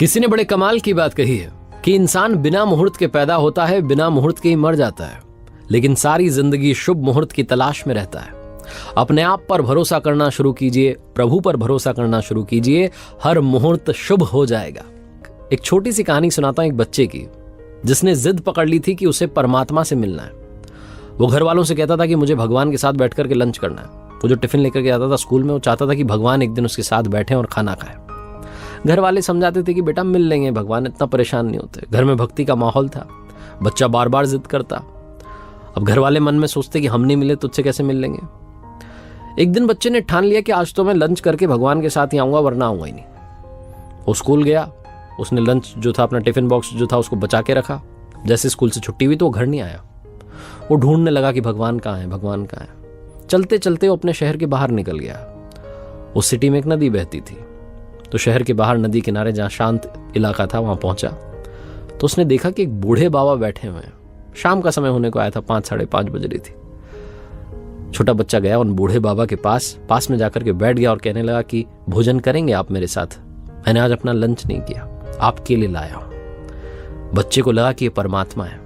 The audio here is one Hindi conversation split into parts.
किसी ने बड़े कमाल की बात कही है कि इंसान बिना मुहूर्त के पैदा होता है, बिना मुहूर्त के ही मर जाता है, लेकिन सारी जिंदगी शुभ मुहूर्त की तलाश में रहता है। अपने आप पर भरोसा करना शुरू कीजिए, प्रभु पर भरोसा करना शुरू कीजिए, हर मुहूर्त शुभ हो जाएगा। एक छोटी सी कहानी सुनाता हूं एक बच्चे की, जिसने जिद पकड़ ली थी कि उसे परमात्मा से मिलना है। वो घर वालों से कहता था कि मुझे भगवान के साथ बैठ करके लंच करना है। वो जो टिफिन लेकर के आता था स्कूल में, वो चाहता था कि भगवान एक दिन उसके साथ बैठे और खाना खाए। घर वाले समझाते थे कि बेटा मिल लेंगे, भगवान इतना परेशान नहीं होते। घर में भक्ति का माहौल था, बच्चा बार बार जिद करता। अब घर वाले मन में सोचते कि हम नहीं मिले तुझसे कैसे मिल लेंगे। एक दिन बच्चे ने ठान लिया कि आज तो मैं लंच करके भगवान के साथ ही आऊंगा, वरना आऊंगा ही नहीं। वो स्कूल गया, उसने लंच जो था, अपना टिफिन बॉक्स जो था, उसको बचा के रखा। जैसे स्कूल से छुट्टी हुई तो वो घर नहीं आया। वो ढूंढने लगा कि भगवान कहाँ है, भगवान कहाँ है। चलते चलते वो अपने शहर के बाहर निकल गया। उस सिटी में एक नदी बहती थी, तो शहर के बाहर नदी किनारे जहाँ शांत इलाका था वहां पहुंचा तो उसने देखा कि एक बूढ़े बाबा बैठे हुए हैं। शाम का समय होने को आया था, 5 साढ़े 5 बज रही थी। छोटा बच्चा गया उन बूढ़े बाबा के पास में जाकर के बैठ गया और कहने लगा कि भोजन करेंगे आप मेरे साथ? मैंने आज अपना लंच नहीं किया, आपके लिए लाया हूं। बच्चे को लगा कि ये परमात्मा है।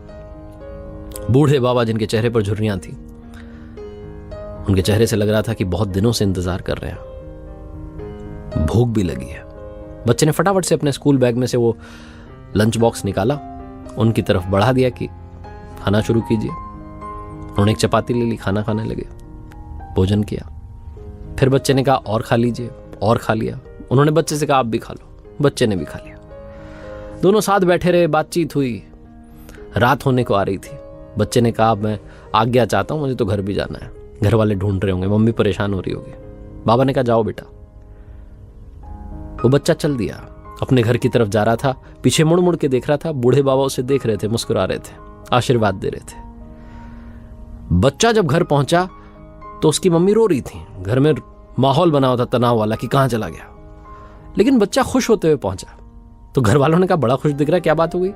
बूढ़े बाबा जिनके चेहरे पर झुर्रियां थी, उनके चेहरे से लग रहा था कि बहुत दिनों से इंतजार कर रहे हैं, भूख भी लगी है। बच्चे ने फटाफट से अपने स्कूल बैग में से वो लंच बॉक्स निकाला, उनकी तरफ बढ़ा दिया कि खाना शुरू कीजिए। उन्होंने एक चपाती ले ली, खाना खाने लगे, भोजन किया। फिर बच्चे ने कहा और खा लीजिए, और खा लिया। उन्होंने बच्चे से कहा आप भी खा लो, बच्चे ने भी खा लिया। दोनों साथ बैठे रहे, बातचीत हुई। रात होने को आ रही थी। बच्चे ने कहा मैं आज्ञा चाहता हूं, मुझे तो घर भी जाना है, घर वाले ढूंढ रहे होंगे, मम्मी परेशान हो रही होगी। बाबा ने कहा जाओ बेटा। वो बच्चा चल दिया, अपने घर की तरफ जा रहा था। पीछे मुड़ मुड़ के देख रहा था। बूढ़े बाबा उसे देख रहे थे, मुस्कुरा रहे थे, आशीर्वाद दे रहे थे। बच्चा जब घर पहुंचा तो उसकी मम्मी रो रही थी। घर में माहौल बना हुआ था तनाव वाला कि कहां चला गया। लेकिन बच्चा खुश होते हुए पहुंचा। तो घर वालों ने कहा बड़ा खुश दिख रहा है, क्या बात हो गई?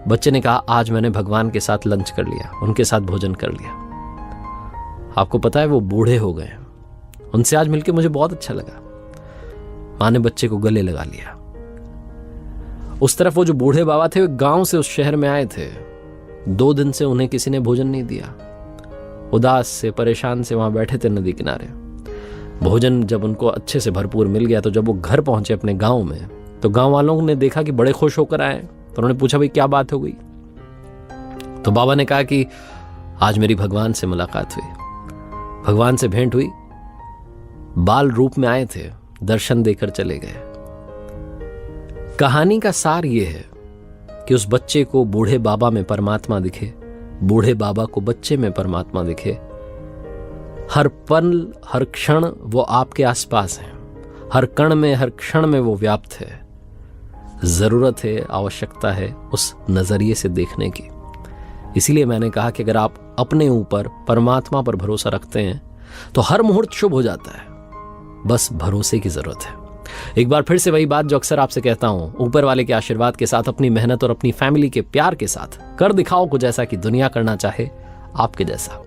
बच्चे ने कहा आज मैंने भगवान के साथ लंच कर लिया, उनके साथ भोजन कर लिया। आपको पता है वो बूढ़े हो गए, उनसे आज मिलकर मुझे बहुत अच्छा लगा। मां ने बच्चे को गले लगा लिया। उस तरफ वो जो बूढ़े बाबा थे, वो गांव से उस शहर में आए थे। 2 दिन से उन्हें किसी ने भोजन नहीं दिया। उदास से, परेशान से वहां बैठे थे नदी किनारे। भोजन जब उनको अच्छे से भरपूर मिल गया तो जब वो घर पहुंचे अपने गांव में, तो गांव वालों ने देखा कि बड़े खुश होकर आए। तो उन्होंने पूछा भाई क्या बात हो गई? तो बाबा ने कहा कि आज मेरी भगवान से मुलाकात हुई, भगवान से भेंट हुई। बाल रूप में आए थे, दर्शन देकर चले गए। कहानी का सार यह है कि उस बच्चे को बूढ़े बाबा में परमात्मा दिखे, बूढ़े बाबा को बच्चे में परमात्मा दिखे। हर पल, हर क्षण वो आपके आसपास हैं, हर कण में, हर क्षण में वो व्याप्त है। जरूरत है, आवश्यकता है उस नजरिए से देखने की। इसीलिए मैंने कहा कि अगर आप अपने ऊपर, परमात्मा पर भरोसा रखते हैं तो हर मुहूर्त शुभ हो जाता है। बस भरोसे की जरूरत है। एक बार फिर से वही बात जो अक्सर आपसे कहता हूं, ऊपर वाले के आशीर्वाद के साथ, अपनी मेहनत और अपनी फैमिली के प्यार के साथ कर दिखाओ कुछ ऐसा कि दुनिया करना चाहे आपके जैसा।